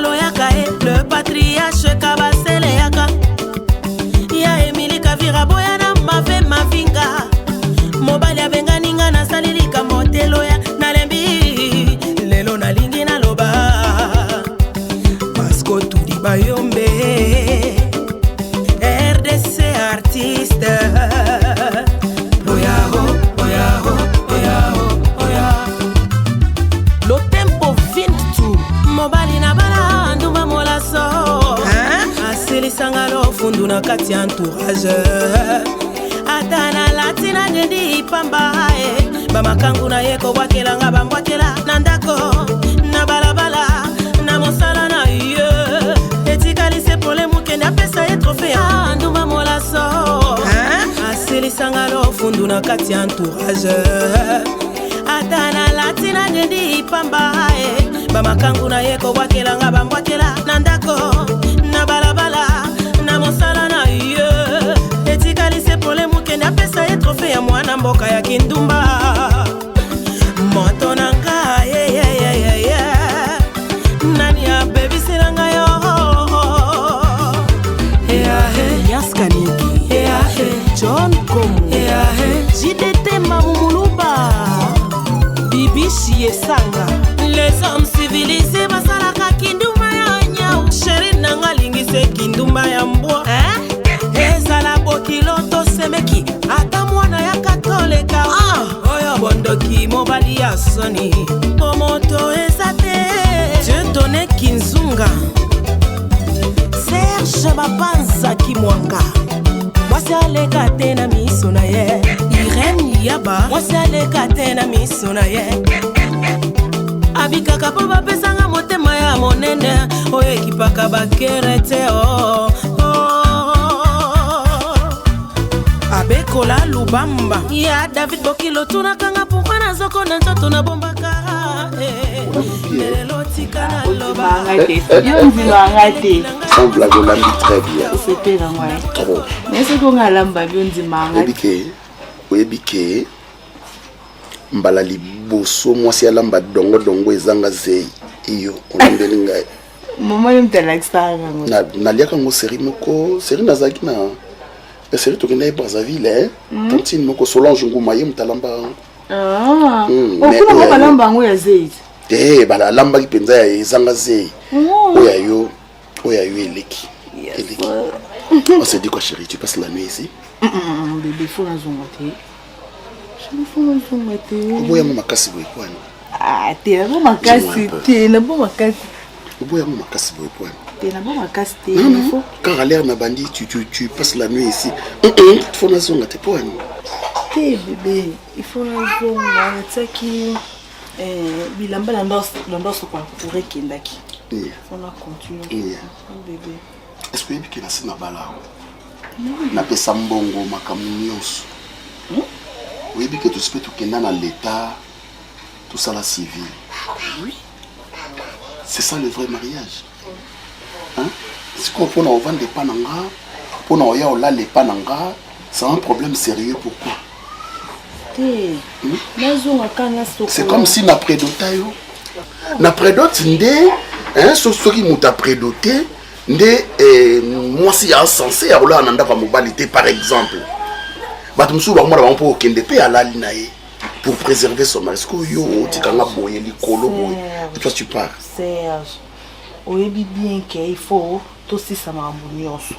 Baloyaka le patriarche Kabasele Yaka. Ya Emily Kavira Boyana Mave Mavinga. Mobali abenga ninga na salilika motelo ya nalembi. Lelo na lingi na loba. Pasko tudi bayombe. RDC artiste. Oyaho, oyaho, oyaho, oyaho. Lo tempo vintu. Mobali na bala ndumba molaso. Asili sangalo fundu na kati entourage. Atana latina nyendi pamba bamakangu na yeko wakela nga bambwakela nandako na balabala na mosala na ye etikali se problème kende apesa ye trophée ndumba molaso asili sangalo fundu na kati entourage atana latina nyendi pamba bamakangu na yeko wakela nga bambwakela nandako na balabala na mosala na ye etikali se problème kende apesa ye trophée ya mwana mboka ya kindumba moto nanga nani ya baby silanga yo Yaskaniki John Komu JDT Mamumuluba Bibishi Esanga les hommes civilisés basalaka kindumba ya nyau chéri nanga lingise kindumba ya mbwa ezala bokiloto semeki ata mwana ya katoleka oyo bondoki mobali ya soni pomoto ezate Dieu donné kinzunga Serge Bapanza Kimwanga mwasi aleka te na miso na ye Irene Yaba mwasi aleka te na miso na ye abikaka po bapesanga motema ya monene oyo ekipaka bakere te abekola lubamba ya David Bokilo tunakanga pourquoi nazoko na nzoto na bombaka lelo tika na loba yo nzima ngate semble agolambi très bien c'était là moi mais c'est qu'on a lamba yo nzima ngate oyebike mbala liboso mwasi alamba dongo dongo ezanga zei iyo olambeli ngai mama yo mtala extra ngo naliaka ngo série moko série nazaki na la série tokenda e Brazzaville tantine moko Solange Nguma ye mtalamba okuna ko lamba ngo ya zei bala lamba ki penza ya ezanga zei oya yo eleki on se dit quoi chérie tu passes la nuit ici bébé faut la zongote je faut la zongote oboya mo makasi boy kwani te na bo makasi te na bo makasi oboya mo makasi boy kwani te na bo makasi te faut quand à l'air na bandi tu passes la nuit ici il faut la zongote kwani te bébé il faut la zongote tsaki bilamba la ndoso kwa kurekendaki on a continué bébé est-ce que yebiki na sina bala na pesa mbongo makamu nyonso oui que tu peux tout kenda na l'état tout ça la civil oui c'est ça le vrai mariage si qu'on peut vendre des pananga pour nous y aller les pananga c'est un problème sérieux pourquoi c'est comme si na prédota yo na prédote ndé ce qui muta prédoté ndé moi si a censé avoir un ndaka mobilité par exemple batumsu ba mwana ba mpo kende pe alali na ye pour préserver son mari ko yo tikanga boye likolo boye et toi tu pars Serge oyebi bien que il faut tout si ça m'a nyonso il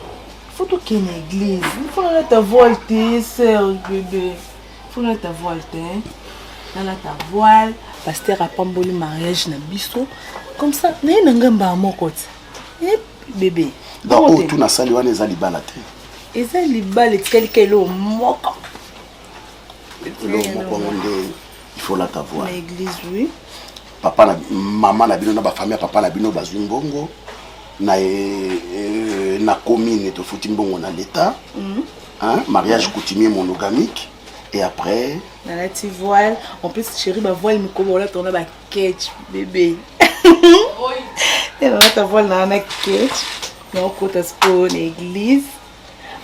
faut tout qu'il y ait une église il faut la ta voile Serge bébé il faut la ta voile dans la ta voile pasteur a pamboli mariage na biso comme ça na ngamba mokoti bébé donc tout na sali wana ezali balate ezali bal etikali lo moko il faut la ta voile l'église oui papa na maman na bino na ba famille papa na bino bazumbongo na na commune to futi mbongo na l'état mariage coutumier monogamique et après na la ti voile en plus chérie ba voile mikobo la tourna ba catch bébé et na ta voile na catch na kota spo na église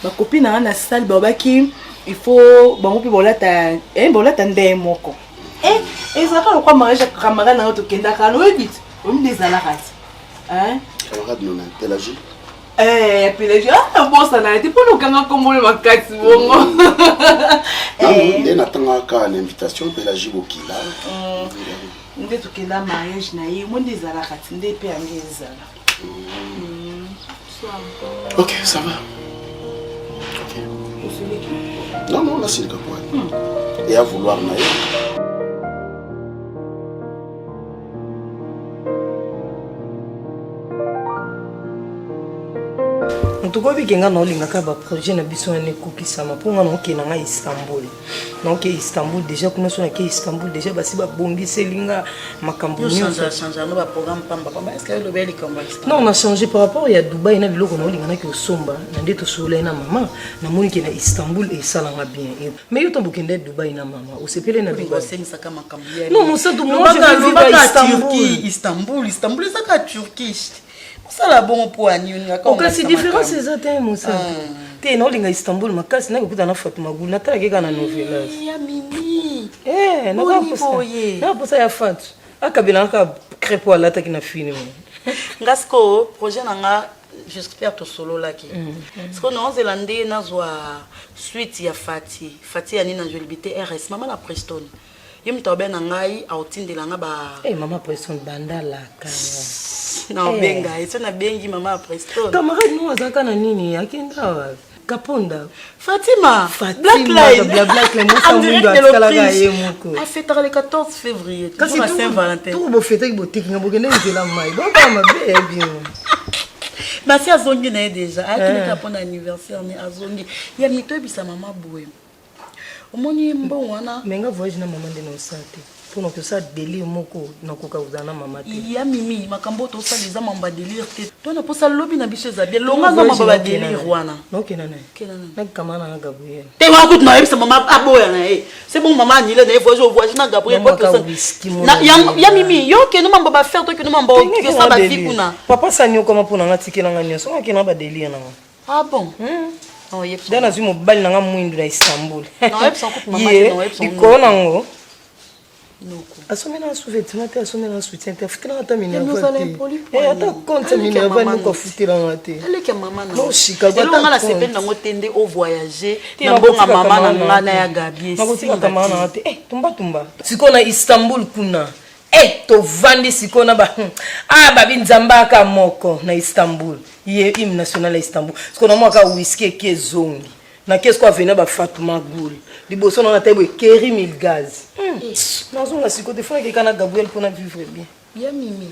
ma copine na salle babaki il faut bango pe bolata bolata ndé moko et ça quand quoi mariage camarade na to kenda kana oui vite on me désalakati Hein? Camarade non Pélagie. Pélagie, bon ça n'a été pour nous quand on le macaque bon. Non, n'attend qu'une invitation Pélagie Bokila. Nde tukenda mariage na ye, moi ndezala kati nde pe angezala. Ok, ça va. Ok. Non, là c'est le cas. Et à vouloir naïe. Ntukobi kenga na olingaka ba projet na biso na nekokisama ponga na okena nga Istanbul. Na oke Istanbul déjà kuna so na ke Istanbul déjà basi ba bongisi linga makambo nyonso. Changer no ba programme pamba. Est-ce que le bel comme Istanbul? Non, on a changé par rapport à Dubaï na biloko na olinga na ke osomba. Na ndeto sola na mama na moni ke na Istanbul et ça langa bien. Mais yo tombo kende Dubaï na mama. Osepele na Dubaï. Non, mon sang tout moi je veux vivre à Istanbul ça ka Turquie. Ça la bon pour Anyuni. Ok, c'est différent ces ça mon sang. T'es non linga Istanbul makasi na kuta na Fatuma Gulu na tala keka na novelas. Ya mimi. Na pas ça ya fat. Akabela ka crepo ala ta kina fini. Ngasko projet nanga j'espère to solo là qui. Parce que non zélandais na zwa suite ya Fati. Fati ani na jolibité RS maman la Preston. Yim tobe na ngai autindela nga ba. Maman Preston bandala kanya. Non, benga, et ça na bengi maman Preston. Camarade nous azaka na nini akenda Kaponda. Fatima. Black Line. Black Line. Moi ça mundo atikala ga yemoko. A fêtera le 14 février. Kasi la Saint-Valentin. Tout bo fêter bo tikina bo kende nzela mai. Ba ba mabe bien. Na si azongi na déjà. A kini kapona anniversaire ni azongi. Ya mito ebisa mama boye. Omoni mbon wana. Menga voyage na maman de no santé. Pour que ça délire moko na koka uzana mama te. Ya mimi makambo to ça les mamba délire te. To na posa lobby na biso za bien. Longa za mamba délire wana. Non kenana. Na kamana na Gabriel. Te wa kut na ebisa mama aboya na c'est bon maman ni le na voyage na Gabriel ko na ya mimi yo ke no mamba ba faire to ke no mamba que ça ba fikuna. Papa sanyo koma pona ngatikela nganya so ke na ba délire na. Ah bon. Oh yep. Dana zimo bali na mwindu na Istanbul. Non yep sans kut mama no yep sans. Ikona ngo. Asomena sous-vêtement te asomena soutien te fitela ta mini ata compte mini ava ni ko fitela ngate elle que maman no Chicago ta ngala sepe na ngotende au voyager na bonga mama na ngana ya Gabi na kotika kama na ngate tumba siko na Istanbul kuna to vandi siko na ba babi nzamba ka moko na Istanbul ye hymne national ya Istanbul siko na mwaka whisky ke zongi na qu'est-ce qu'on venait ba Fatuma Gulu liboso na table Kerry Milgaz non la siko te fona ke kana Gabriel pour na vivre bien ya mimi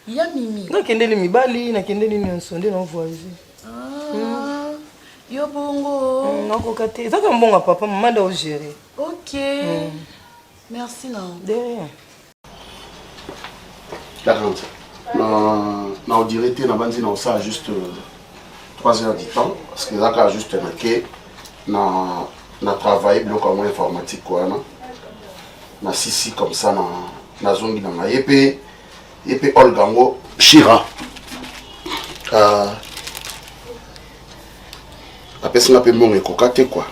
ya mimi na kendeli mibali na kendeli nyonso nde na voyager yo bongo na ko kate ça comme bon papa maman doit gérer. OK merci non de rien D'accord. Na audirité na banzi na ça juste 3 heures du temps parce que là quand juste na travail bloc en informatique quoi na sisi comme ça na zongi na yepe Olgango Shira apesi na pe mbongo ekokate quoi.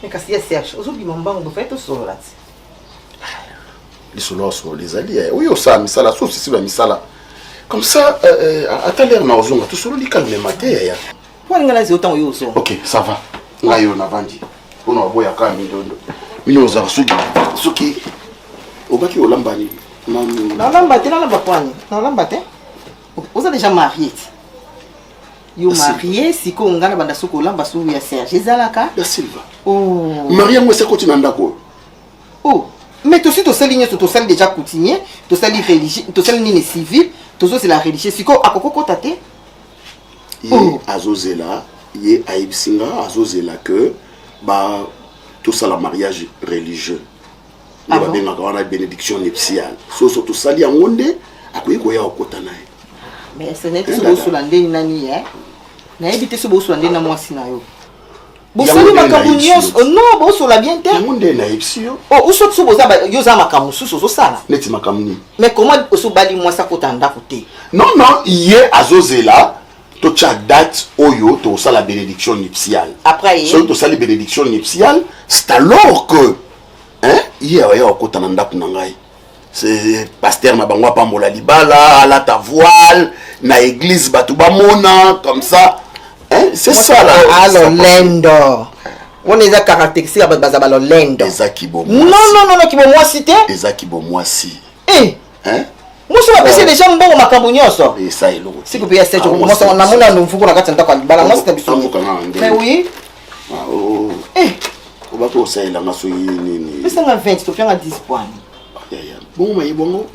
Mais kasi ya Serge ozobi mbango bo fait solo là les solos les alliés oui au ça misala so sisi ba misala comme ça à ta l'air na ozonga tout solo li calme matin ya pour ngala zi autant yo so. OK ça va ngayo na vandi ona boya ka mindondo mino za suki obaki olamba ni na lamba kwani na lamba te vous êtes déjà marié yo marié siko ngana banda soko olamba su ya Serge ezalaka da Silva maria moi c'est continue ndako mais tout suite au seul ligne to sel déjà coutumier to sel religieux to sel ligne civil to c'est la religieux siko akoko tate azozela ye aibsinga azozela que ba tout ça la mariage religieux ba benga ka wana bénédiction nuptiale so tout ça li ngonde akoyi ko ya okota naye mais ce n'est pas so la ndeni nani na ebité so bo so ndeni na mwasi na yo bo sali makabunios non bo so la bien te ngonde na ipsio uso so bo za yo za makamusu so sala neti makamuni mais comment so bali mwasa kotanda kote non ye azozela to cha date oyo to ça la bénédiction nuptiale après so to ça la bénédiction nuptiale c'est alors que il y a okota na ndako na ngai c'est pasteur na bango pambola libala la ta voile na église batu ba mona comme ça hein c'est ça là alors lendo on est à caractéristique à base de lendo ezaki bo non qui bon moi cité ezaki bo moi si eh hein moi je vais déjà mbongo makambo nyonso et ça est lourd si vous payez 7 jours moi ça na mona nfuko na kati ndako bala moi c'était biso mais oui eh on va ko ça la ngaso nini mais ça nga 20 to fianga 10 points bon mais bon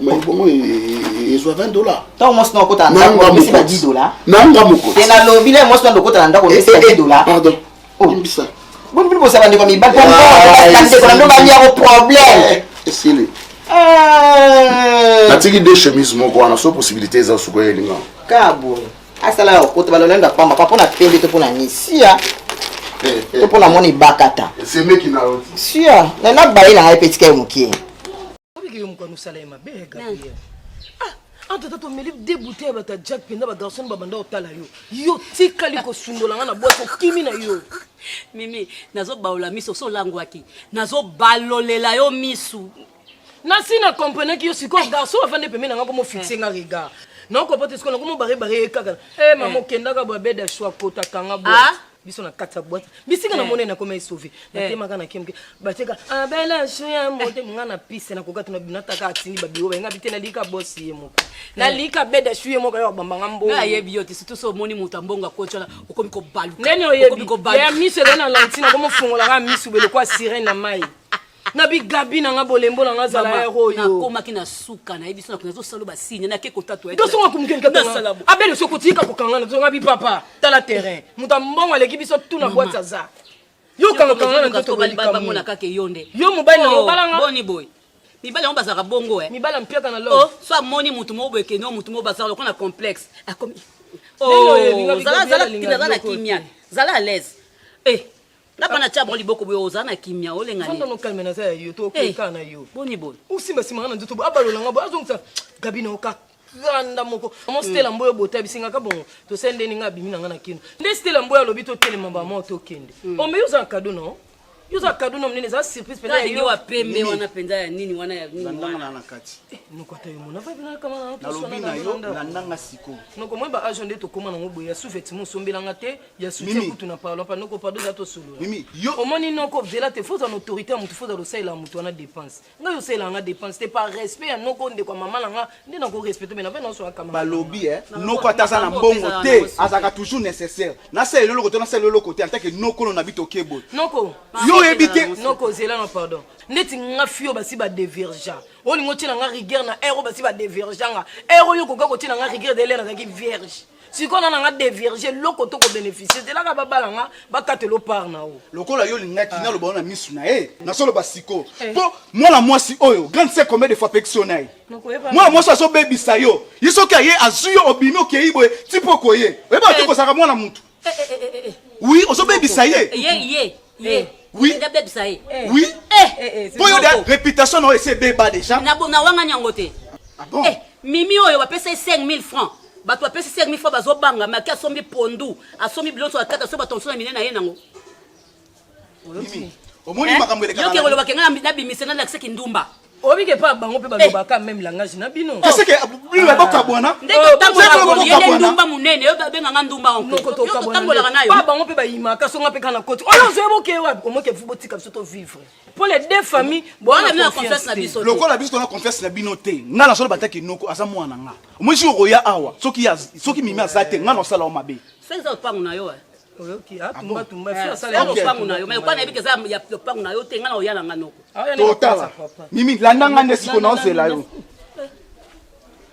il soit $20 tant moi c'est kota ndako mais c'est pas $10 nanga moko c'est na lobby là moi c'est kota ndako mais c'est $10 pardon oh mbisa bon vous ça va ndeko mi ba bon ndeko ndo ba liya problème c'est le natiki deux chemises moko wana so possibilité za suko elinga kabo asala yo kota balolenda pamba papa na pembe to pona nisia to pona moni bakata c'est mec qui n'a roti sia na bayi na ngai petit kai mukie obiki yo mukanu sala ya mabe Gabriel anta tato meli débouté ba ta Jack penda ba garçon ba banda otala yo tikali ko sundola nga na boîte kimi na yo Mimi nazo baola miso so langwaki nazo balolela yo misu nasi na comprendre que yo siko garçon afande pembe na nga komo fixer nga regard non ko pote siko na komo bare kaka maman kendaka ba beda choix kota kanga bo biso na kata boîte bisika na mone na koma sauver na tema kana kemke bateka abela choix mote nga na piste na kokata na binataka atini ba biwo nga bitena lika boss ye moko na lika beda choix moko yo bambanga mbo na yebi yo surtout so moni mutabonga kochola okomi ko baluka neni oyebi ya miso na lantina komo fungola ka miso bele kwa sirène na mai na bi gabi na nga bolembo na nga zala ero yo na koma kina suka na ebiso na kunazo salo ba signe na ke kotatu to songa kumkenka na abele soko tika kokanga na zonga bi papa tala terrain muta mbongo aleki biso tuna boîte za yo kanga na to bali ba mona kake yonde yo mobali na balanga boni boy mibala on bazaka bongo mibala mpiaka na lo oh so moni mutu mo boyeke no mutu mo bazaka ko na complexe akomi oh zala kimia zala à l'aise na bana cha boli boko boyo ozana kimia olenga ni ndo no calme na za yo to ko na yo boni boni usimba simanga na ndoto abalola ngabo azongisa gabina oka randa moko mo stela mboyo bota bisinga ka bon to sende ni ngabi mina ngana kino nde stela mboyo lobi to telema ba mo to kende o me yuza cadeau no yuza cadeau no mnene za surprise penda ya wa pembe wana penda ya nini wana ya nini wana na kati nokota yo mona vibe na kama na to lobi na yo na nanga siko noko mweba agent de to koma na ngobo ya soufet mo sombela ngate ya soutien kutu na parlo pa noko pardon za to solo mimi yo omoni noko vela te faut en autorité mutu faut dans le sala mutu na dépense nga yo sala nga dépense te par respect ya noko nde kwa mama nga nde na ko respecter mais na va na so kama balobi noko ataza na mbongo te azaka toujours nécessaire na sala lolo côté na sala lolo côté en tant que noko na bito kebo noko yo ebite noko zela na pardon ndeti nga fio basi ba divergent oni ngoti na nga rigueur na ero basi ba divergent nga ero yo koka koti na nga rigueur de l'air na ki vierge sikona na nga diverger loko to ko bénéficier de la ka babala nga bakatelo par na o lokola yo lingaki na lo bona misu na na solo basiko po mwana mwasi oyo grande c'est combien de fois pectionnaire mwana mwasi aso bebisa yo yiso ka ye azuyo obimi okeibo tipo koye eba to ko saka mwana mutu oui oso bebisa ye oui oui pour yo de réputation no essayer beba déjà na wanga nyangote bon mimi oyo ba pesa 5000 francs ba to pesa 5000 francs bazo banga maki asombi pondu asombi bilonso akata so ba tonso na minena ye nango mimi omoni makambo eleka yo ke koloba kenga na bimisena la seki ndumba obike pa bango pe baloba ka même langage na bino c'est que lui va pas bwana ndeko tambola ko ndumba munene yo benga nga ndumba onko yo tambola nayo pa bango pe ba yimaka songa pe kana koti oyo zo boke wa komoke fubotika biso to vivre pour les deux familles bona na confiance na biso lokola biso na confiance na bino te nga na solo bataki noko aza mwana nga omwisi oya awa soki mimi azate nga na sala o mabe senza opangu na yo oyoki atumba tumba fi sala asala opangu na yo mais kwa na bikeza ya opangu na yo te nga na oyala nga noko total mimi landa nga nde siko na osela yo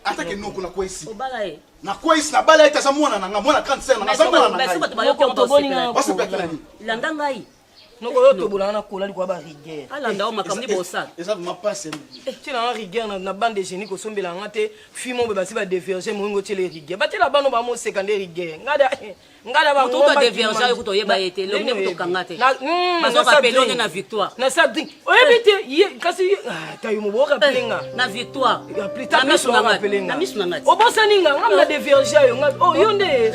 atake noko na kwesi obala e na kwesi na bala ita sa mwana na nga mwana 35 na nga sa mwana na nga basi landa ngai noko yo tobola na kola likwa ba rigueur alanda o makamni bosa eza ma passe tina na rigueur na bande de génie ko sombela nga te fi mo be basi ba diverger mo ngo tele rigueur ba tela bano ba mo secondary rigueur ngada ba mo to diverger yo to yeba yete lo ne to kanga te bazo rappeler na victoire na sabdi oyebite kasi tayo mo bo rappeler nga na victoire plus tard na misu na ngati obosani nga na diverger yo nga oh yonde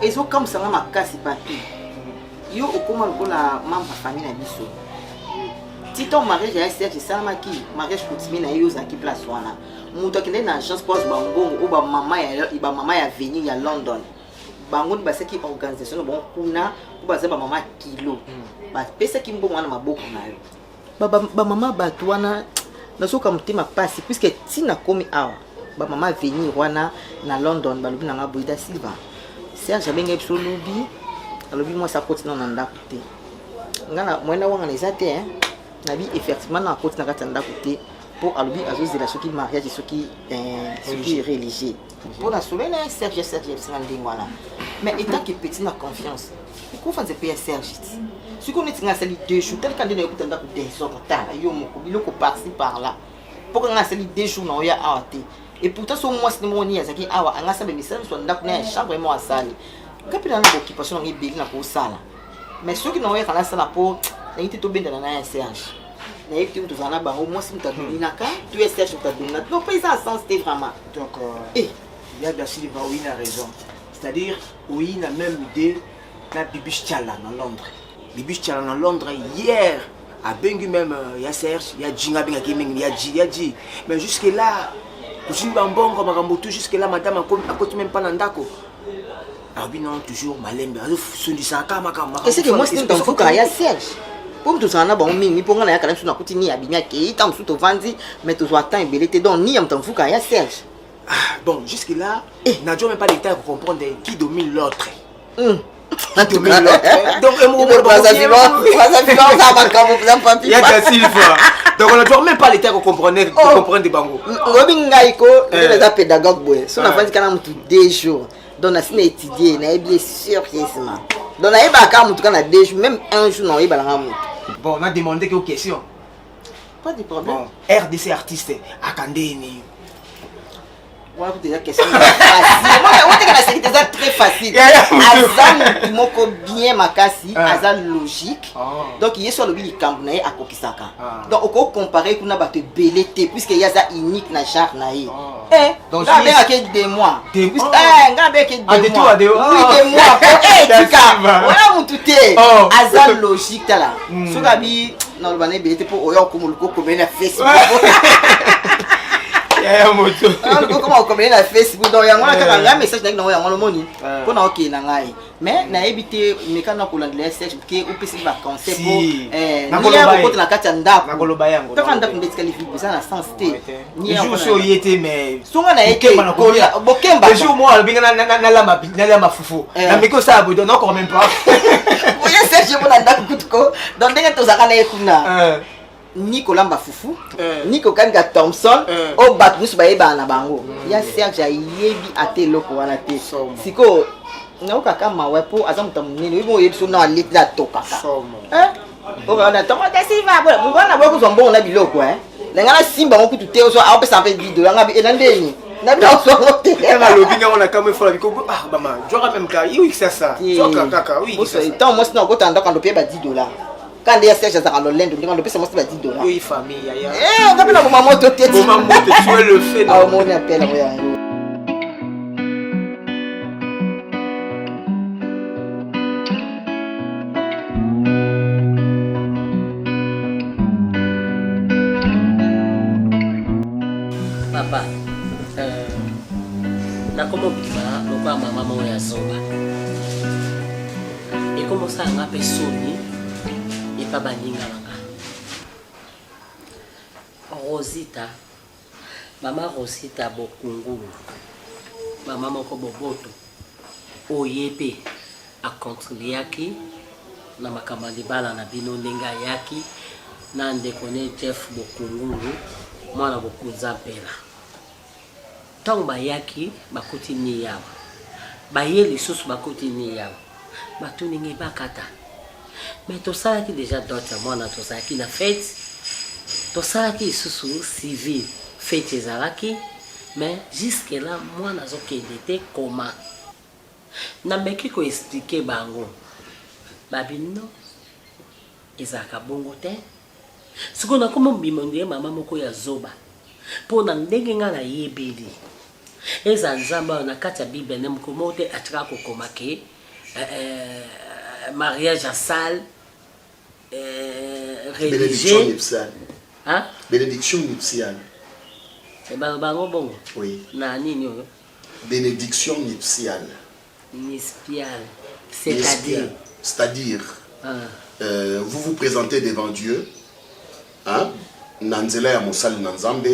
ezo comme ça makasi papi yo okoma lokola membre famille na biso si ton mariage ya Serge salamaki mariage coutumier na yo zaki place wana muto akende na agence poste bangongo o ba mama ya venir ya London bango ba seki organisation bon kuna ko ba zeba mama kilo ba pesa ki mbongo wana maboko na yo ba mama batu wana nasoka mutema pasi puisque tina komi awa ba mama venir wana na London ba lobi na nga Boyda Silva Serge abenge biso lobi alobi moi sa koti na ndako te ngana mwenda wanga na te nabi effectivement na koti na kati ndako te pour alobi azozela soki mariage soki religieux pour la soleil Serge ngana mais étant que petit na confiance ko fa zepe ya Serge si ko netinga sali 2 jours tel quand na yokuta ndako désordre tala yo moko biloko par-ci par là pour nga sali 2 jours na ya awate et pourtant so moi c'est moni azaki awa anga sabe misala so ndako na chambre mo asali kapila na occupation ngi beli na ko sala mais ceux qui n'ont rien à la sala pour na été to benda na Serge na yeki mtu zana bango moi si mtadoni naka tu es Serge mtadoni na donc pas ça sens c'était vraiment donc il y a bien Silva oui il a raison c'est-à-dire oui il a même idée la Bibi Chala dans Londres Bibi Chala dans Londres hier à Bengu même il y a Serge il y a Jinga Benga Gaming il y a Ji mais jusque là tout bambongo makamboto jusque là madame a côté même pas nandako ah oui non toujours malembe ce dit ça kama et c'est que moi c'est dans fuka ya Serge pour tout ça na bon mingi pour ngana ya kana suna kuti ni abinya ke tam su to vanzi mais to attend et belete donc ni am fuka ya Serge bon jusque là n'avons même pas l'état pour comprendre qui domine l'autre donc il y a de Silva donc on ne doit même pas l'état pour comprendre des bangos Robingaiko les pédagogue boy so na fanzi kana mutu 2 jours donc na sina étudier na bien sérieusement donc na eba ka mutu kana 2 jours même 1 jour na eba la mutu bon on a demandé quelques questions pas de problème bon RDC artiste akandeni voilà pour déjà question facile moi c'est que c'est très facile azan moko bien makasi azan logique donc il est sur le billet kambunaye akokisaka donc on comparer kuna ba te belete puisque il y a ça unique na genre na ye donc ça bien que 2 mois puisque ngabe que 2 mois oui 2 mois tika voilà mutu te azan logique tala soka bi na le bané belete pour oyo komuluko ko bena Facebook moto comment on connaît la Facebook donc yango na kaka nga message na yango lo moni ko na ok na ngai mais na ebité mekana ko landela search ke opesi ba concept pour na ko na kati ndako na koloba yango to kanda ko ndesqualifier bisa na sens te ni jour so yete mais songa na yeke bokemba le jour moi binga na la mafufu na miko sa bodo non encore même pas oya search pour ndako kutuko donc ndenge to zakana ekuna Nicolas Bafufu, Nico Kanga Thompson, au Batmus Baeba na bango. Ya Serge yebi ate loko wana te. Siko na okaka mawe po azamuta munene ibo yebiso na lit la tokaka. O ba na tomata siva bola mwana boko zombo na biloko Na ngana simba ngo kutu te so a opesa pe video nga bi enandeni. Na bi so ngote. Na lobi nga ona kama fola biko mama, jora même ka oui c'est ça. Joka kaka oui. C'est tant moi sina ko tanda quand pe ba $10. Quand il y a Serge Azaralo Lendo, on peut se montrer $10. Oui, famille, yaya. On appelle la maman de tête. Maman de tu es le fait. Ah, on appelle la Papa, na comment bima, pourquoi ma maman est à Zoba? Et comment ça on appelle Sony? Pas baninga langa Rosita mama Rosita Bokungulu mama moko boboto oyepe a controliaki na makamba libala na bino ndenga yaki na ndekone Jeff Bokungulu mwana bokunza mpela tango bayaki bakuti ni yawa bayeli susu bakuti ni yawa batuningi bakata. Mais tout ça qui déjà d'autres moi na tout ça qui na fête tout ça qui sous civil fête ezalaki mais jusque là moi nazo kendete comment na meki ko expliquer bango babino ezaka bongo te siko na komo bimonde mama moko ya Zoba po na ndenge nga na yebeli eza nzamba na kati ya Bible ne mkomote atrako komake mariage à salle, Bénédiction religieux. nuptiale. Hein? Bénédiction nuptiale. Et bango bon. Oui. Na nini yo? Bénédiction nuptiale. Nispial. C'est-à-dire, vous vous présentez devant Dieu, hein, Nanzela ya Mosali Nanzambe,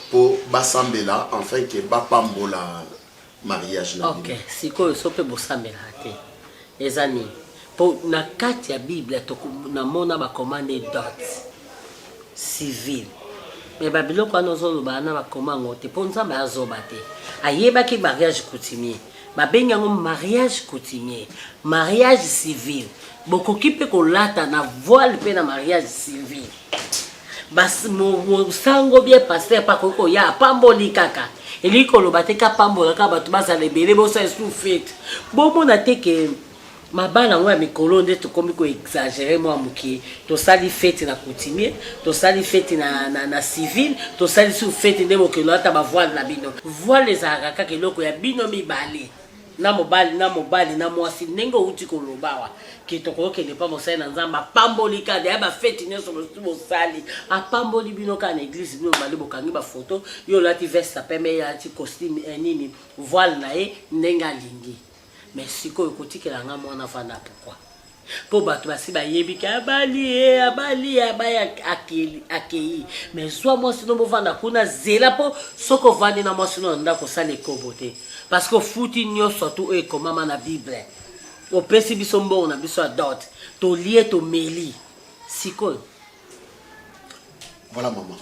pour Basambela, enfin que Bapambola mariage. Ok, si quoi so pe bosambela te. Les amis, pour na kati ya Bible to na mona ba commande dot civil. Mais babiloko anozo ba na ba komango te pour nzamba azoba te. Ayeba ki mariage coutumier. Babenga ngo mariage coutumier, mariage civil. Bokoki pe kolata na voile pe na mariage civil. Bas mo sango bien pasteur pa koko ya pamboli kaka. Eli koloba te ka pambola ka batu basa lebele bo sa sous fête. Bo mona te ke mabala ngo ya mikolo nde to komi ko exagérer moi muki. To sali fête na coutumier, to sali fête na civil, to sali sous fête nde bokelo ata ba voile na bino. Voile za kaka keloko ya bino mibale. Na mobali na mwasi nengo uti kolobawa ki tokoko kende pa mosali na nzamba pamboli ka de ba fête nyoso mosali a pamboli bino ka na église bino mali bokangi ba photo yo lati veste pembe ya ti costume nini voile na e nenga lingi mais siko ekotikela nga mwana fanda pourquoi po bato basi bayebi ka abali akei mais soit moi sinon bovanda kuna zela po soko vandi na moi sinon ndako sale kobote parce que fouti nyo surtout et comme maman na Bible au pesi biso mbongo na biso dot to lié to meli siko. Voilà maman,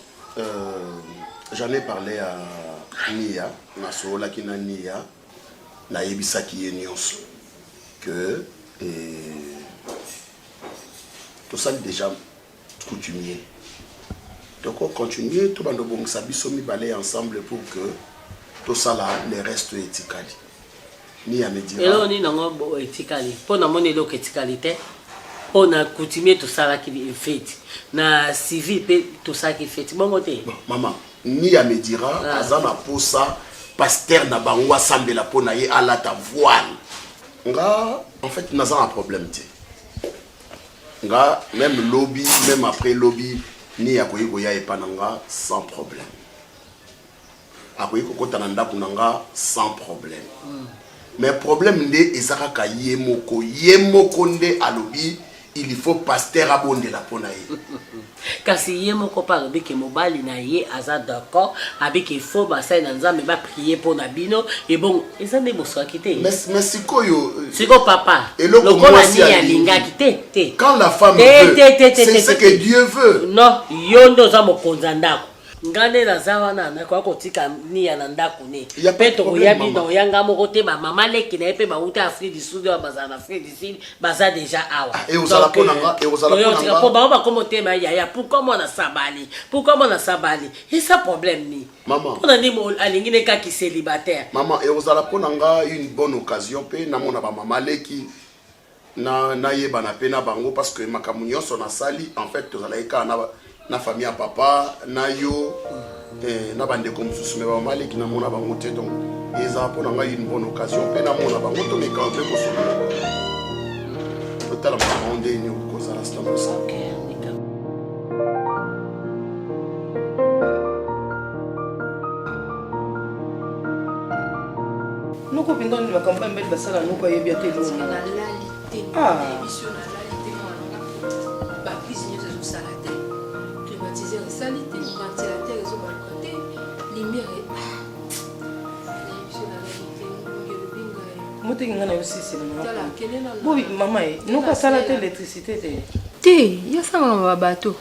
j'en ai parlé à Nia nasola kina Nia na yebisa ki nyonso que tout ça déjà coutumier. Donc on continue tout bando bon sabiso mi balé ensemble pour que tout ça là les restes éthiques. Ni à me dire. Et on est dans un éthique. Pour na monnaie donc éthicalité. On a coutumier tout ça là qui fait. Na civil tout ça qui fait. Bon côté. Maman, ni à me dira azana pour ça pasteur na bango assemble la pour na ye ala ta voile. Nga en fait n'a pas un problème té. Nga même lobby même après lobby ni ya koyi koya epananga sans problème. Akoyi kokota na ndako nanga sans problème. Mais problème ndé ezaka yemoko nde alobi il faut pasteur abonde la pona ye. Kasi yemoko pa lobi ke mobali na ye aza d'accord avec il faut basai na nzambe ba prier pour na bino et bon ezande boso akité. Mais sikoyo papa. Et le ni alinga kité. Quand la femme veut, c'est ce que Dieu veut. Non, yondo za mokonza ndako. Ngane na zawana na kwa kotika ni ya ndako ne. Peto ya bino yanga moko te ba mama leki na epe ba uta Afrique du Sud ba za na Afrique du Sud baza déjà awa. Et aux alaponanga et aux alaponanga. Pour ba comme tema ya pourquoi moi na sabali? Pourquoi moi na sabali? Et ça problème ni. Maman. On a dit mo alingine ka ki célibataire. Maman et aux alaponanga une bonne occasion pe na mona ba mama leki na yeba na pena bango parce que makamunyo son asali en fait to zalaika na famille à papa na yo na bande comme sous mais ba maleki na mona bango te donc eza pour nga une bonne occasion pe na mona bango to me ka pe ko solo total ma onde ni ko za la stand ça. Nous copines dans la campagne belle basala nous quoi bien té parce que la réalité émission la réalité ba cuisiner ça sur la terre climatiser réalité ventilateur réseau balcoté lumière émission la réalité ngelo binga moté ngana aussi c'est tala kenena oui maman nous pas ça l'électricité té ya ça ma bateau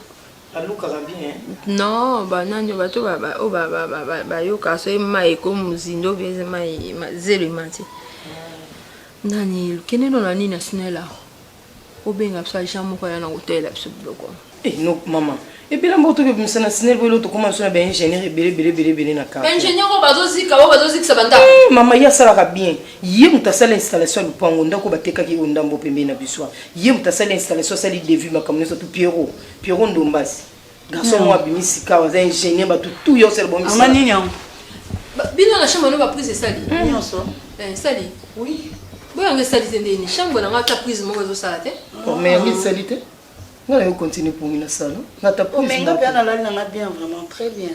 aluka bien non ba nanyo bateau ba yo kaso mai ko muzindo beze mai zero mati nani keneno na nini nasinela obenga psa jamu ko yana hotel absolu ko non maman et puis la moto que msana sinel bolo to commence na ben ingénieur belé na ka ingénieur ko bazozi ça banda maman ya sala ka bien ye mutasala installation lu pango ndako bateka ki ondambo pembe na biswa ye mutasala installation sali devu makamne so to Pierrot Ndombasi garçon moi bimisi ka wa ingénieur ba tout yo sel bon amani nyam bino na chambre no ba prise sali nyonso sali oui boya nga salite ndeni chambre na nga ta prise moko zo salate mais yangi salite nga yo continue pour mina sala na ta prise mais nga bien na lali na bien vraiment très bien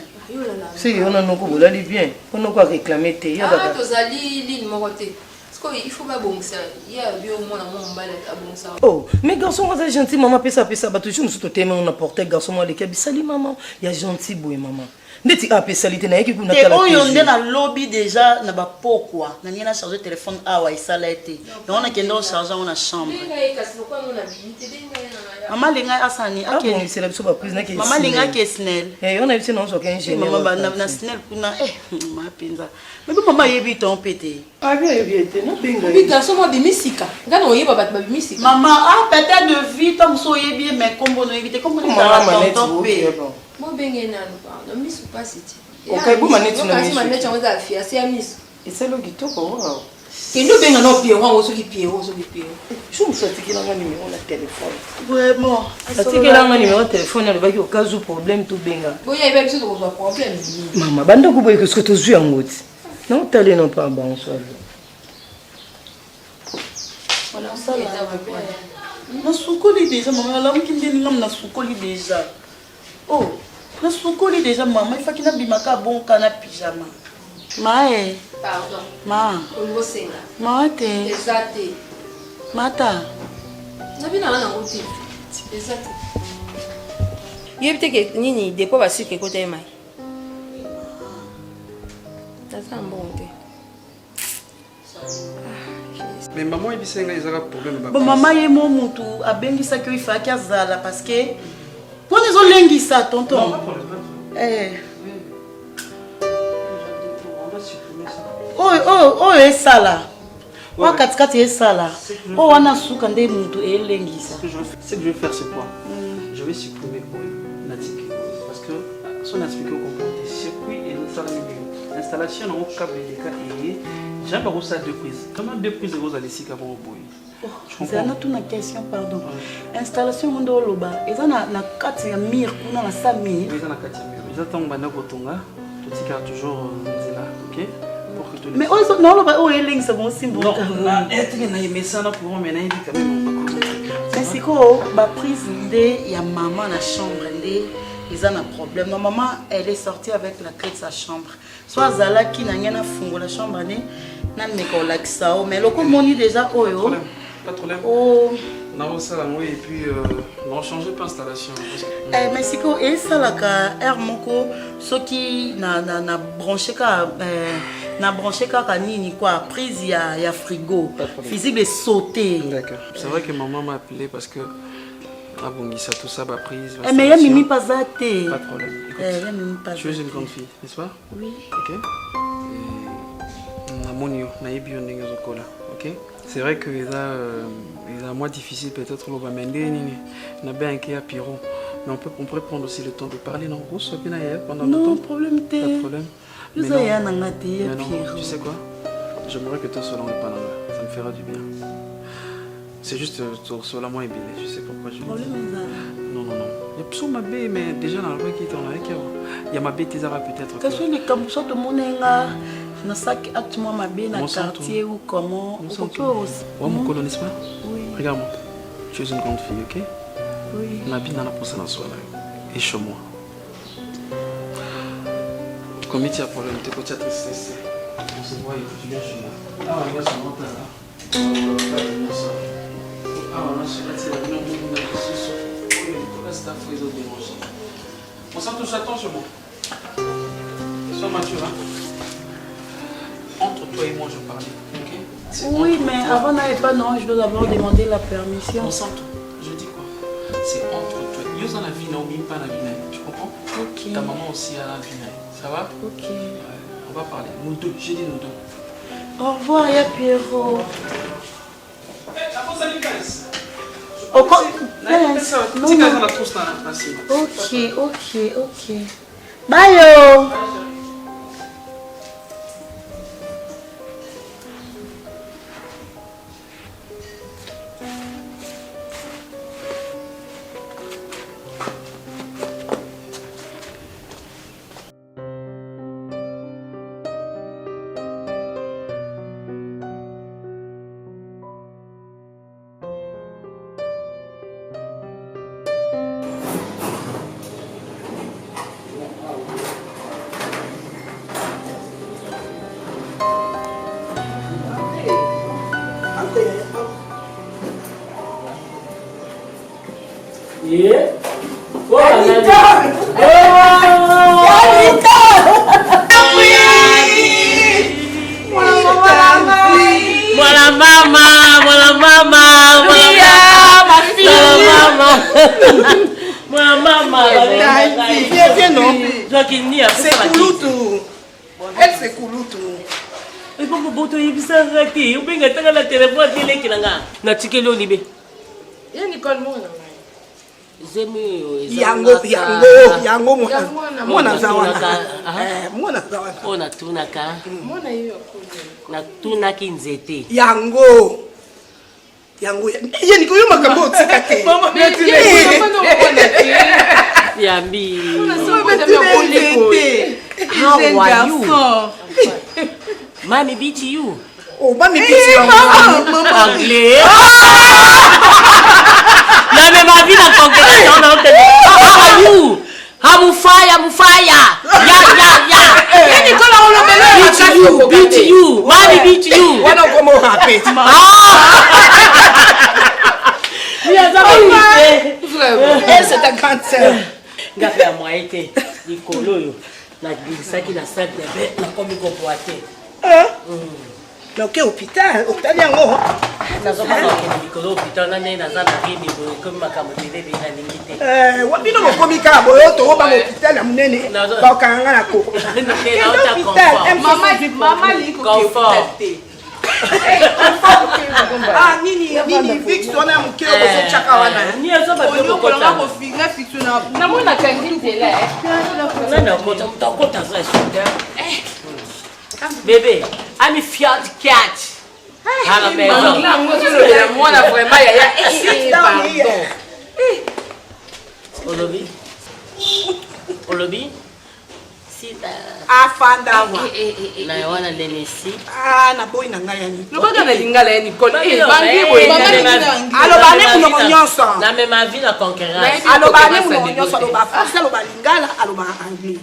si on a noko bolali bien on a quoi réclamer te ya ah tozali ligne moko te parce que il faut pas bon ça il y a bien au moins mon mbala ta bon ça oh mais garçon moi gentil maman pesa ba toujours nous tout thème on apporter garçon moi les kabisali maman ya gentil boy maman ndeti a pesalité na yeki kuna kala oyo nde na lobby déjà na ba pourquoi na nina charger téléphone awa isala été donc on a kendo charger on a chambre maman linga asani akeni c'est la biso ba prise na ke maman linga ke snell on a vu non so ken ingénieur maman na snell kuna ma pinza mais maman yebi ton pété ah bien yebi non binga bi garçon moi bimisika ngana oyeba bat ba bimisika maman ah peut-être de vie tom so yebi mais combo no éviter comme on a ton pété mo benge nanu pa no misu pasiti okay bu maneti no misu maneti on za fia c'est misu et c'est le kitoko wow kendo benga no pie wa so ki pie je me suis dit que numéro de téléphone vraiment ati que la numéro de téléphone le baki au cas où problème tout benga boya ibe biso ko problème mama banda ko boye que ce que tu as ngoti non t'allais non pas bon soir voilà ça na sukoli déjà maman la mkindi ngam na sukoli déjà oh na sukoli déjà maman il faut qu'il a bimaka bon kana pyjama mae pardon ma on senga mate exacte mata nabina na ngoti exacte yebite ke nini depo ba sike ko te mai tata mbonte mais maman il bisenga ezaka problème ba bon maman ye mo mutu abengisa que il faut qu'azala parce que pour les olengisa tonton oh esala wa katikati esala oh wana suka nde mutu elengisa ce que je vais faire c'est quoi je vais supprimer Natik parce que son expliqué au comprendre circuit et l'installation en câble et j'ai pas ça deux prises comment deux prises vous allez ici qu'avant au boy c'est une question pardon installation ndo loba eza na kati ya mur kuna na sa mur eza na kati ya mur eza tango bana kotonga totika toujours nzela OK pour que tout mais on non loba o elingisa bon simbo non est-ce que na yemesana pour moi mais na quand même mais c'est quoi ba prise de ya maman na chambre nde ils ont un problème. Ma maman, elle est sortie avec la clé de sa chambre. Soit Zala qui n'a rien à fondre la chambre, n'a pas ça. Mais le commun déjà, oh yo. Pas de problème. Oh. Non, ça oui et puis on change pas installation. Mais c'est quoi et ça là que air moko ce qui na branché ka nini quoi prise il y a frigo. Physique est sauté. D'accord. C'est vrai que maman m'a appelé parce que ah bon, ça tout ça va prise. Mais il y a mimi pas zaté. Pas de problème. Tu es une grande fille, n'est-ce pas? Oui. OK. Na monio, na ibio ndenge zokola. OK. C'est vrai que les a moins difficile peut-être le bamende nini. Na bien qui a piro. Mais on pourrait prendre aussi le temps de parler non gros soit bien hier pendant le temps. Non, problème té. Pas de problème. Mais non, tu sais quoi? J'aimerais que toi sois dans le panama. Ça me fera du bien. C'est juste sur la moins ébélé, je sais pourquoi je le dis. Non. Il y a plus ma baie, mais déjà dans le qui est en avec il y a ma baie Tizara peut-être. Qu'est-ce que les camoufleurs de mon enga? Je ne sais pas si moi ma baie dans le quartier ou comment. Mon colo, n'est-ce pas? Oui. Regarde-moi, tu es une grande fille, ok? Oui. La vie n'a pas pour ça dans soi là. Et chez moi. Comme tu as problème, tu es côté tristesse. On se voit, tu viens chez moi. Ah, regarde ce mental là. On s'en touche, attends chez moi. Sois mature, hein. Entre toi et moi, je parlais, ok? Oui, mais avant n'avait pas, non, je dois d'abord demander la permission. On s'entend, je dis quoi? C'est entre toi. Yo dans la vie, non, mais pas la vie, tu comprends? Ok. Ta maman aussi a la vie, ça va? Ok. On va parler. Nous deux, j'ai dit nous deux. Au revoir, ya Pierrot. Ok. Bye. Mwana mama. Viens non. C'est Kouloutou. Elle c'est Kouloutou. Et pourquoi vous avez vu ça? Vous avez vu la téléphone qui na tikelo libe. Ya Nicole mona. Yango mwana zawana. Mwana zawana. Ona tunaka. Mona hiyo. Na tunaki nzete. Yango. Yeni koyo makambo tikate. Mama Yambi. How are you? Mommy beat you. Oh, mommy beat you. Anglais. La même vie la congrégation dans le How are you? Mufaya. Ya. Nicolas on beat you. Mommy beat you. Wana komo rapet. Elle c'est ta grande sœur. Ngapé à moi été Nicolo yo. Na glissa qui na sac de bête na comme ko boiter. Mais OK hôpital yango. Na zo pas que Nicolo hôpital na na za na ribi comme makambo télé na ningité. Wabino ko komika boyo to ba hôpital ya munene. Ba kanga na ko. Mama liko confort. Nini fiction na mukeo ko chaka wana. Ni azo ba ko ko na ko fiction na mona kangi tele. Na ko ta za sugar. Bébé, I'm a fiat cat. À la maison. Moi là vraiment il y a pardon. Olobi. Si afanda wa. Na wana lenesi. Na boy na ngaya ni. Lokoka na lingala ya Nicole. Bangi boy. Aloba ne kuno nyonso. Na même vie la concurrence. Aloba ne kuno nyonso aloba français aloba lingala aloba anglais.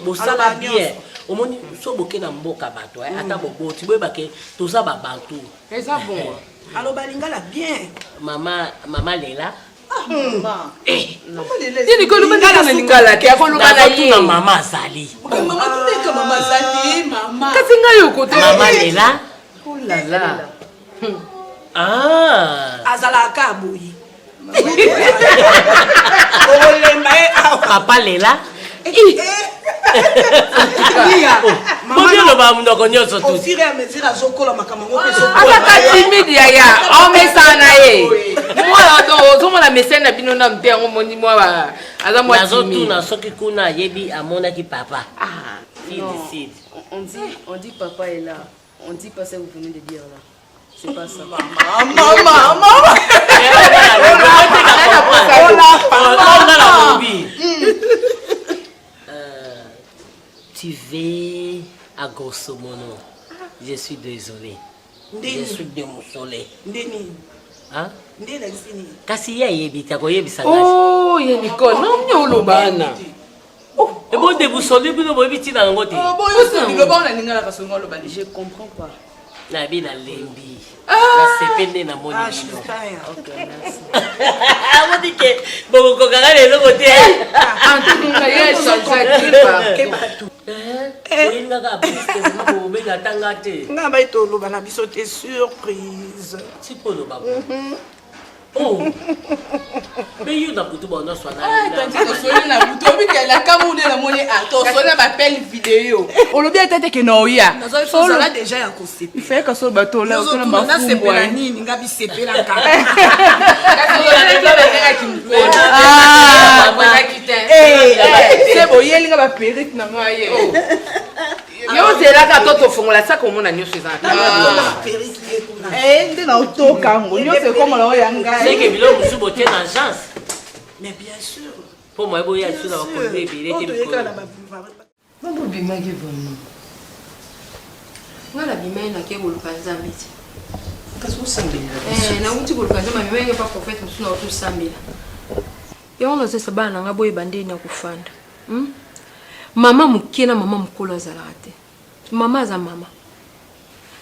Bosala bien. Omoni so boke na mboka bato ata boboti boyeba ke toza ba bantu. Eza bon. Aloba lingala bien. Mama Lela. Ni Nicole manda na lingala ke akoluka na ye. Na mama Zali. Mama tuneka mama Zali mama. Katinga yo kote. Mama Lela. Oh là là. Azala kaboyi. Papa Lela. Maman le ba mundo konyoso tu. Au fur et à mesure azokola makambo peso. Aka timide ya o mesana ye. Moi do zo mona mesena bino na mtengo moni moi ba. Aza moi timide. Na soki kuna yebi amona ki papa. On dit papa est là. On dit pas ça que vous venez de dire là. C'est pas ça. Tu veux à grosso modo. Je suis désolé. Je suis désolé. Hein? Kasi ya yebita ko yebisa ngasi. Oh, ye Nicole, non nyolo bana. Et bon de vous soler bino boyebiti na ngote. Oh boy, le bon na ningala ka songo lo bani. Je comprends pas. Na bi na lembi. Na sepende na moni. Ah, je suis pas. OK, merci. Ah, dit que bon ko kanga le ngote. Antu nga ye change Keba tu. Inga ka biste mo be ga tangate. Na ba ito lo bana biso te surprise. Si polo ba. Oh. Mais you na kutu ba na swana. Ah, tanti ko soli na buto bi ke la kamune na moni ato soli ba belle vidéo. O lo bien tete ke no ya. So là déjà ya ko sepe. Il fait que so bato là so na ba na sepe la nini ngabi sepe la ka. Ah, moi c'est bon, il y a ba perruque na moi ye. Yo zela ka toto fongola ça comme on a nyoso za. Nde na otoka ngo nyose comme la yanga. C'est que bilo musu boté na agence. Mais bien sûr. Pour moi boya sur la côté bilé te ko. Mambo bimaki vraiment. Ngala bimai na ke boluka nzambe ti. Kaso sambela. Na uti boluka nzambe bimai pa prophète musu na otu sambela. Yo na sesa bana nga boye bande na kufanda. Mama mukena mama mukolo azalaka te. Mama za mama.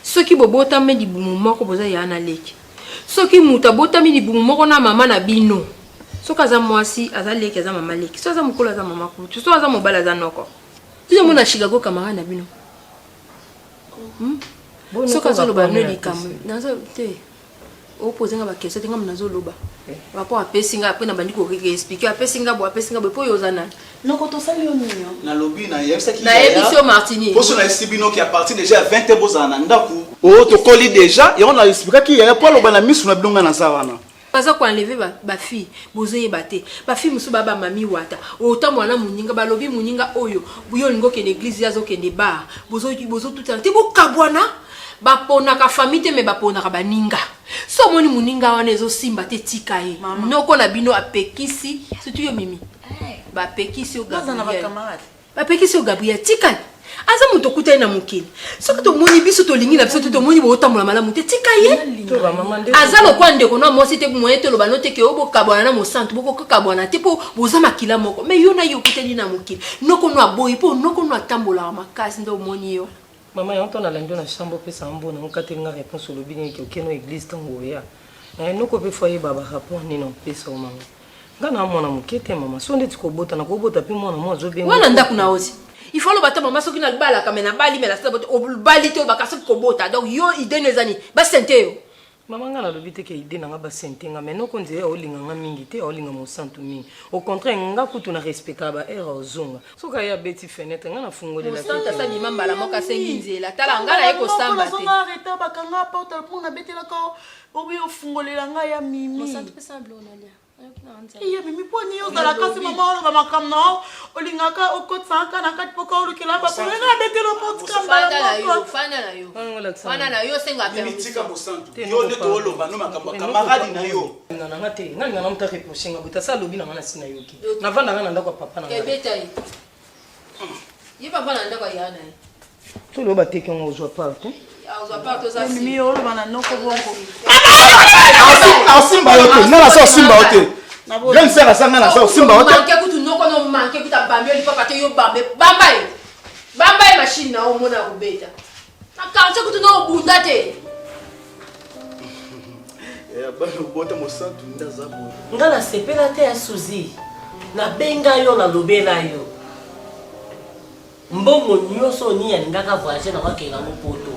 Soki bobota me libumu moko boza ya na leki. Soki muta bota mi libumu moko na mama na bino. soki aza mwasi aza leki aza mama leki so aza mokolo aza mama kutu so aza mobali aza noko bino mona Chicago camarade na bino soki azoloba bino likambo nazo te opozenga bakestion te nga nazoloba rapport apesinga apres na bandi koexplike apesinga bo po oyo oza nani noko tosali yo nini nalobi nayebisaki nayebisi yo Martini poso nayebisi bino ki aparti déjà 20 te bozala na ndako oyo tokoli déjà yango naexplikaki yaya po aloba na misu na bino nga naza wana baza koenleve bafille bozoyeba te bafille mosusu baba mami wata otambola na moninga balobi moninga oyo buyo olingi okende église ya azokende bar bozotutana te bokabwana baponaka famille te me baponaka baninga so omoni moninga wana ezosimba te tika ye noko na bino apekisi surtout yo mimi bapekisi yo Gabriel tikali aza moto kuta ye na mokili soki tomoni biso tolingi na biso te tomoni bootambola malamu te tika ye aza lokwa ndeko na mwasi te moye te loba no te ke oyo bokabwana na mosantu bokokabwana te mpo boza makila moko me yo na ye okuteli na mokili noko no aboyi mpo noko no atambolaka makasi nde omoni yo Maman, il y a un peu de chambre pour s'embonner. On a une réponse sur le bien qui est l'église tangoya. Mais nous pouvons faire un rapport ni non plus sur maman. Quand on a mon quête maman, si on est au bout, on a au bout depuis moi, moi je viens. On a ndakuna aussi. Il faut le battre maman so kina bala kamena bali mais la sabote au bali te bakasa ko bota. Donc yo idée les années. Ba sente. Maman ngala lobite ke idée na ba sente nga mais non konze o linga nga mingi te o linga mo santu mingi. Au contraire nga kutu na respecta ba era ozonga. So ka ya beti fenêtre nga na fungolela. Santa sa bima mbala moka sengi nzela. Tala ngala eko samba te. Songa arrêter bakanga porte pour na betela ko obi ofungolela nga ya mimi. Mo santa pesa blona lia. Iya mimi poni yo dala kasi mama ba makamna olingaka okotsanka na kati poko olukela ba nga betela porte kamba. Fana na yo senga permis. Mitika mosantu. Yo ne to oloba no makambo camarade na yo. Ngana te ngana na mta reprocher buta sa lobi na ngana sina yoki. Na vanda ngana ndako papa na. Ebeta yi. Yi papa na ndako ya na. Tu lo ba te ke ngo zo part. Mimi yo oloba na noko bongo. Simba yote, nana sa simba yote. Jeune sœur asanga na sa simba yote. Manke kutu noko no manke kuta bambe li papa te yo bambe. Bambaye. Bambaye machine na o mona kubeta. Na kancha kutu no bunda te. Bano bota mosantu ndaza bo. Ngala sepela te ya Suzi. Na benga yo na lobela yo. Mbongo nyoso ni ya ngaka voyager na wakela mo poto.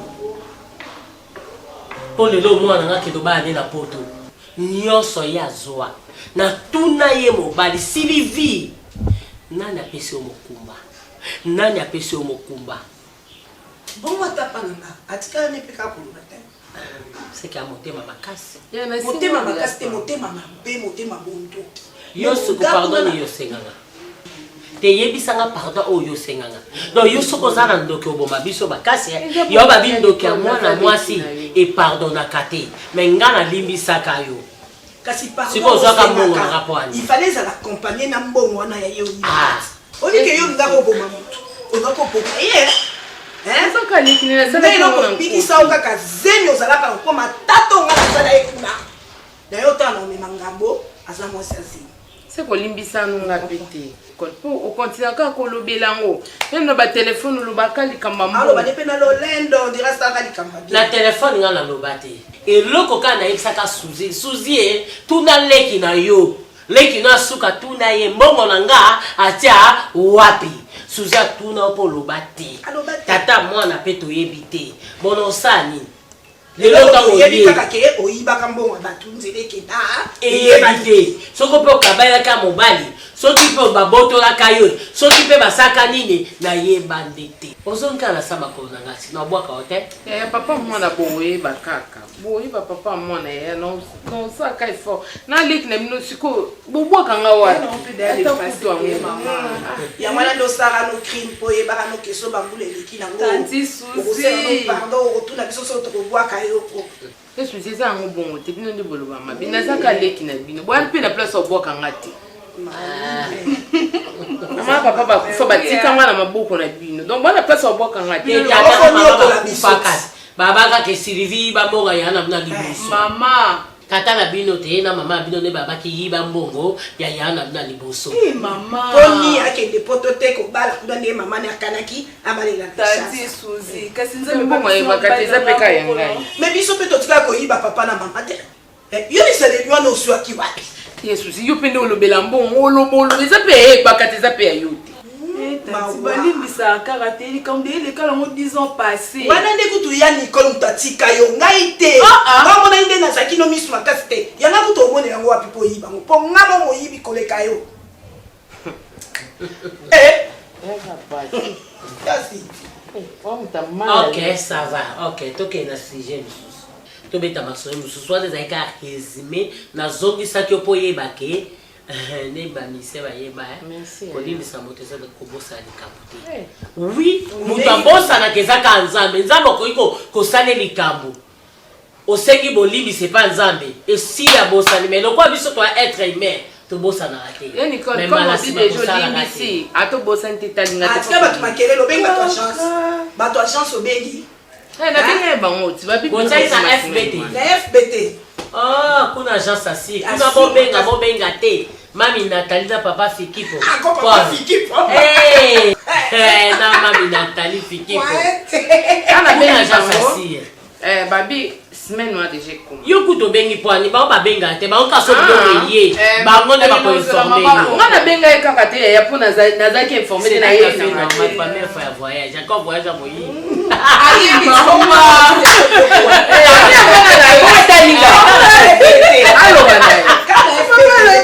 Pole lo mwana ngake do ba na poto. Nyoso ya zoa. Na tuna ye mobali Sylvie. Nani apesi o mokumba. Nani apesi o mokumba. Bongo tapananga. Atika ne peka kuluna te. C'est qu'à motema makasi. Motema makasi te motema mabe motema bondo. Yo se pardonne yo senganga. Te yebisanga pardon o yo senganga. Donc yo soko zana ndoki oboma biso bakasi yo ba bindoki ya mwana mwasi et pardonna kate. Mais ngana limbisaka yo. Kasi pardon. Siko zaka mbongo na rapwani. Il fallait l'accompagner na mbongo wana ya yo. On dit que yo ngako boma mutu. Ngako poka. Hein? Ça quand les kinela ça na piki sa ngaka zemi ozalaka ko matato ngala sala ekuna. Na yo tano me mangambo azamo sasi. C'est ko limbisa nunga pete. Ko o continue ka ko lobelango. Même na ba téléphone lo bakali kamambo. Alo ba depe na lo lendo dira sa kali kamambo. La téléphone ngala lo bate. Et loko kana ibsaka Suzi. Suzi tuna leki na yo. Leki na suka tuna ye mbongo nanga atia wapi. Suzi tuna po lo bate. Tata mwana peto yebite. Bono sani. Lelo tango yebi kaka ke oyiba kambongo batunzele keta. Eyebite. Soko pe okabaya ka mobali. Soki pe babotola kayo. Soki pe basaka nini na yebandete. Ozonka na sama ko na ngasi. Na bwaka hote. Papa mwana boye bakaka. Boye papa mwana ya non ça kai fort. Na lik na mino siko bobwaka nga wa. Ya mwana ndo sara no crime poye baka no keso bambule liki na ngo. Tanti Suzi. Pardon retourna biso so to bwaka yoko. Qu'est-ce que c'est un bon te bino ndi boloba ma bina zaka leki na bino. Bwa pe na place obwaka ngati. Mama papa ba kufa batika mwana maboko na bino. Donc bwana place obwaka ngati. Baba ka ke Sylvie ba mbonga yana na libuso. Mama tata na bino te na mama bino ne baba ki yiba mbongo ya yana na libuso. Mama Tony akende poto te ko bala kuna ne mama na kanaki abalela. Tati Suzi kasi nzambe mbongo ye bakati za peka yangai. Mais biso pe totika ko yiba papa na mama te. Yo ni sele lui no swa ki wapi. Yesu si yo pende olobela mbongo olobolo eza pe eyebaka te eza pe ya yo te. balimbisa kaka te likambo elekala ngo 10 ans passé wana nde kutu ya Nicole mutu atika yo ngai te ngamona nde nazalaki no misu makasi te yanga kutu omone yango wapi po oyiba ngo mpo ngamo moyibi koleka yo Ok, ça va. Ok, toke na sujet mosusu. Tobeta masomo mosusu wana ezalaki ka résumé nazongisaki yo mpo oyeba ke nde bamise bayeba kolimbisa moto eza kobosana likambo te. Oui, moto abosanaka ezaka nzambe nzambe okoki kosala likambo osengi bolimbisa epa nzambe esili abosani mais lokola biso toya être humain tobosanaka te. Nicole, comme on dit déjà limbisi atobosani te talinga te. Atika bato makelelo benga to chance. Bato a chance obengi. Na benga bango ti babi ko tsaisa FBT. Na FBT. Ah, kuna agence asi. Kuna bobenga te. Mami Nathalie na papa Fikipo. Ah, papa Fikipo. Na mami Nathalie Fikipo. Ana benga agence asi. Babi semaine noire déjà comme. Yo kuto bengi poani ba benga te ba onka so do ye. Ba ngone ba ko informer. Ngana benga e kaka te ya pona nazaki informer na ye na ma première fois ya voyage. Encore voyage à moyi. Ali bisoma. Allo bana. Kana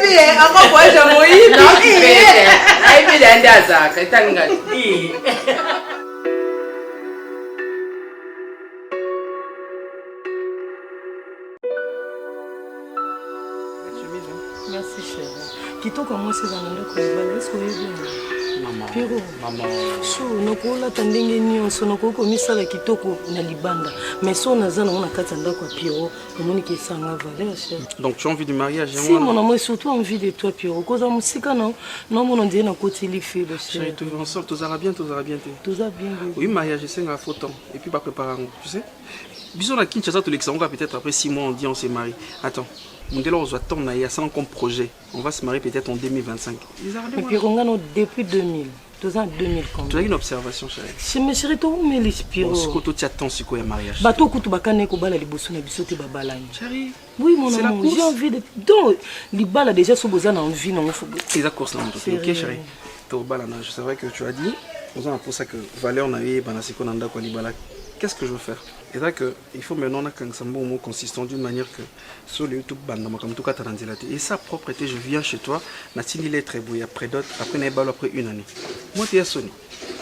bien encore voyage à moyi. Non, ai bi da nda zaka talinga. Merci chérie. Kitoko moi c'est dans ndako ya est-ce que vous Maman. Piro. Maman. So nokola tandenge nyonso nokoko misala kitoko na libanda. Mais so nazana on a kata ndako ya Piro, omoni ke sanga valeur chérie. Donc tu as envie du mariage Si mon amour surtout envie de toi Piro. Koza musika non mon on dit na koti li fait le chérie. Chérie, tout ensemble, tout ira bien. Tout va bien. Oui, mariage c'est un faux temps et puis pas préparer, tu sais. Bisous la Kinshasa tout l'exemple peut-être après 6 mois on dit on s'est marié. Attends. Mondelo on doit tourner il y a 100 comme projet. On va se marier peut-être en 2025. Et puis on gagne depuis 2000. 2000 comme. Tu as une observation chérie. Je me chérie toi mais les Piro. Ce que tu attends c'est quoi un mariage? Bato kutu bakane ko bala liboso na biso te babalani. Chérie. Oui mon amour, j'ai envie de donc libala déjà so bozana envie non faut. C'est course là mon OK chérie. To bala na, c'est vrai que tu as dit on a pour ça que valeur na ye bana siko nanda ko libala. Qu'est-ce que je veux faire? Et là que il faut maintenant qu'un mot consistant d'une manière que sur le YouTube bande comme tout cas et sa propreté je viens chez toi na tini les très beau après d'autres après na balo après une année. Moi tu es sonné.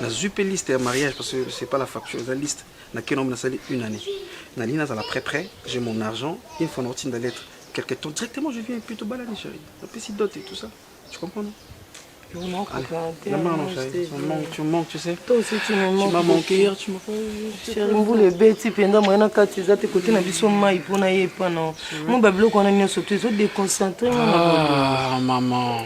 La super liste et mariage parce que c'est pas la facture la liste na quel nombre na sali une année. Na lina za la prêt j'ai mon argent il faut une de lettre quelque temps directement je viens plutôt balader chérie. La petite dot et tout ça. Tu comprends non? Tu manques, tu sais. Toi aussi tu me manques. Tu m'as manqué, tu m'as fait. Chérie, vous les bêtes, pendant moi na kati za te côté na biso mai pona ye pa non. Mon bablo ko na nyoso te zo déconcentré Ah maman.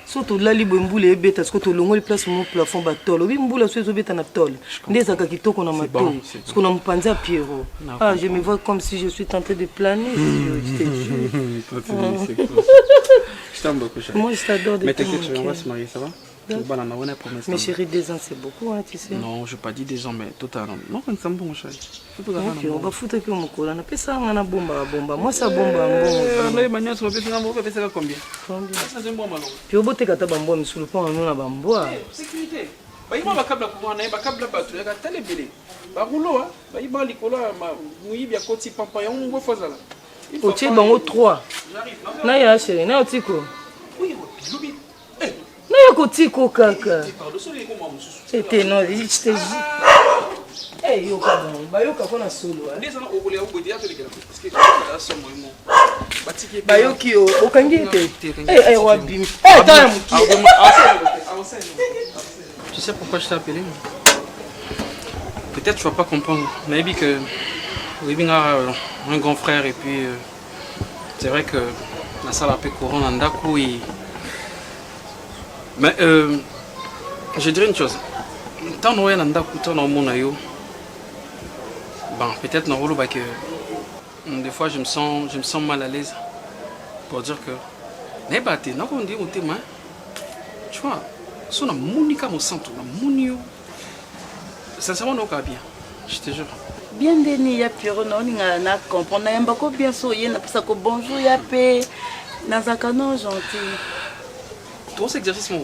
Surtout là libo mbule ebeta parce que to longo le place mon plafond ba tolo. Bi mbula so zo beta na tolo. Ndeza ka kitoko na mato. Parce qu'on a mpanza Pierrot. Ah, je me vois comme si je suis tenté de planer. Je te jure. Je t'aime beaucoup chérie. Moi je t'adore. Mais t'inquiète, on va se marier, ça va? Mais chérie, 2 ans c'est beaucoup, hein, tu sais. Non, je n'ai pas dit 2 ans, mais totalement. Non, c'est bon, chérie. Ok, on va foutre que mon cola. On appelle ça un bomba. Moi, ça bomba. Combien? Ça, c'est bon, malon. Puis au bout de ta bamboa, mais sous le pont, on a bamboa. Sécurité. Il y a un câble pour un câble à battre. Il y a un télébélé. Il y a un licolo, il y a un côté pampa, il y a un gros fazala. Au tiers, bango 3. Na ya chérie, na otiko. Oui, oui. Na ya kotiko kaka. C'était non, je te dis. Eh yo ka bon, ba yo ka kona solo. Ndeza na okolia obodi ya tolekela parce que ça somo mo. Batiki ba yo ki o kangi te. Eh wa bim. Eh ta muki. Tu sais pourquoi je t'ai appelé? Peut-être tu vas pas comprendre. Maybe que oui, un grand frère et puis c'est vrai que la salle a peu courant en Dakou et mais je dirais une chose. Tant que on a Dakou, tant on a eu bon peut-être dans le que des fois je me sens mal à l'aise pour dire que n'est pas té non on dit on témoin tu vois son monica mon centre la monio sincèrement non pas bien je te jure. Bien deni ya Pierrot na comprendre na yamba ko bien so yena pesa ko bonjour ya pe Dans un canon gentil. Toi, c'est exercice, moi.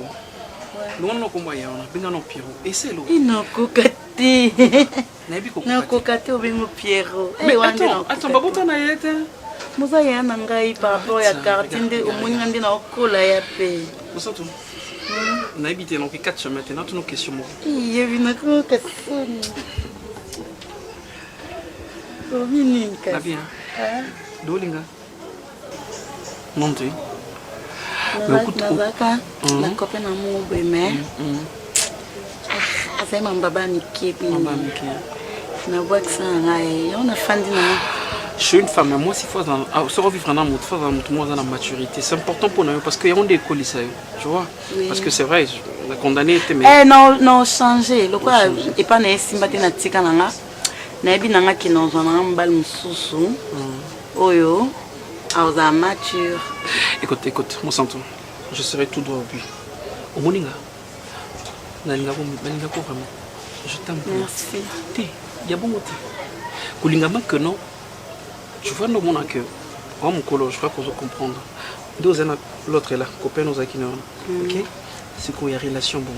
Non, non, comment il y a un Pierrot. Et c'est l'eau. Il n'a cocaté. N'a cocaté au bingo Pierrot. Mais attends, Babota n'a été. Musa ya nangai par rapport à carte au moins na okola ya pe. Musa tu. Na habité donc 4 semaines maintenant toutes nos questions. Il y a une question. Dominique. La bien. Dolinga. Non tu. Nazaka la copine amour mais c'est mon baba Niki. Na vois que ça on a fandi na. Je suis une femme, mais moi, si faut se revivre dans la maturité, c'est important pour nous parce qu'il y a des colis, tu vois. Oui. Parce que c'est vrai, la condamnée était. Eh non, non, changer. Le quoi, et pas n'est sympathie na tika nanga. Na ebi nanga qui nous en a un bal mususu. Oyo, à mature. Écoute, mon santo, je serai tout droit au but. Au moninga, nalinga ko vraiment. Je t'aime. Merci. Il y a bon motif. Kulinga que non. Tu vois, nous, mon que mon colo, je crois qu'on doit comprendre. L'autre est là, copain, nous acquis. Ok? C'est qu'il y a relation bon.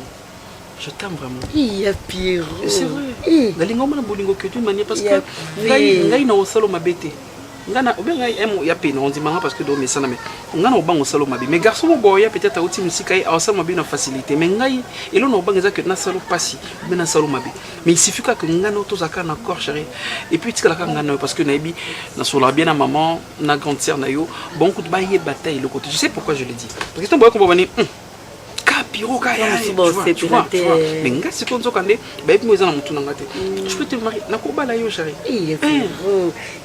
Je t'aime vraiment. Il y a pire. C'est vrai. La lingue, on a bolingo que d'une manière parce que. Il y a une solo ma bête. Ngana obenga emo ya pena on dit manga parce que do mesana mais ngana obango salo mabi mais garçon mo boya peut-être auti musika au salo mabi na facilité mais ngai elo no banga que na salo passi mais na salo mabi mais il suffit que ngana to zaka na corps chéri et puis tika la ngana parce que naibi na sola bien na maman na grande sœur na yo bon coup de bailler bataille le côté je sais pourquoi je le dis parce que ton boy ko bani Piro kaya tu vois mais nga c'est comme ça quand ben moi ça na mutu nanga te je peux te marier na ko bala yo chéri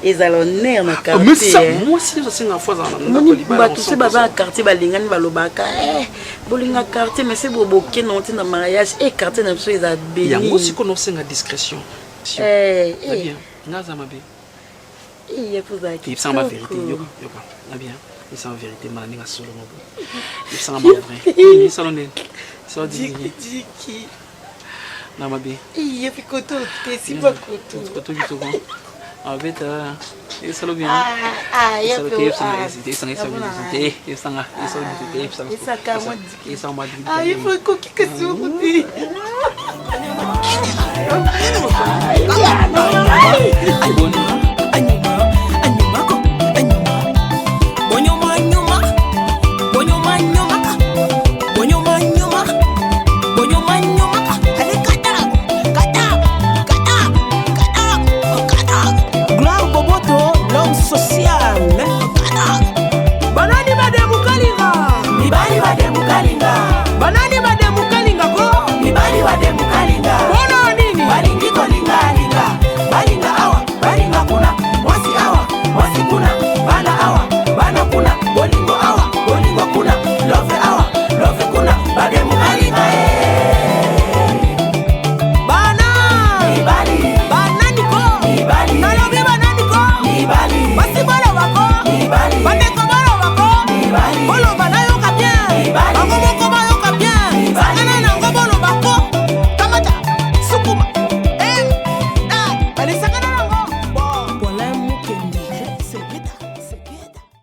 ils allonner na quartier mais ça moi si ça c'est une fois ça na ko libala tu sais baba quartier balingani balobaka bolinga quartier mais c'est boboke non ti na mariage et quartier na biso ils a béni yango si ko no senga discrétion bien nga za mabe il y a et ça ma vérité yo na bien et ça en vérité maninga solo mo et ça ma vrai il salon ça dit qui na mabe il y a pikoto si pas koto qui to bon avec et ça bien il y a que ça et ça il faut coquille que ça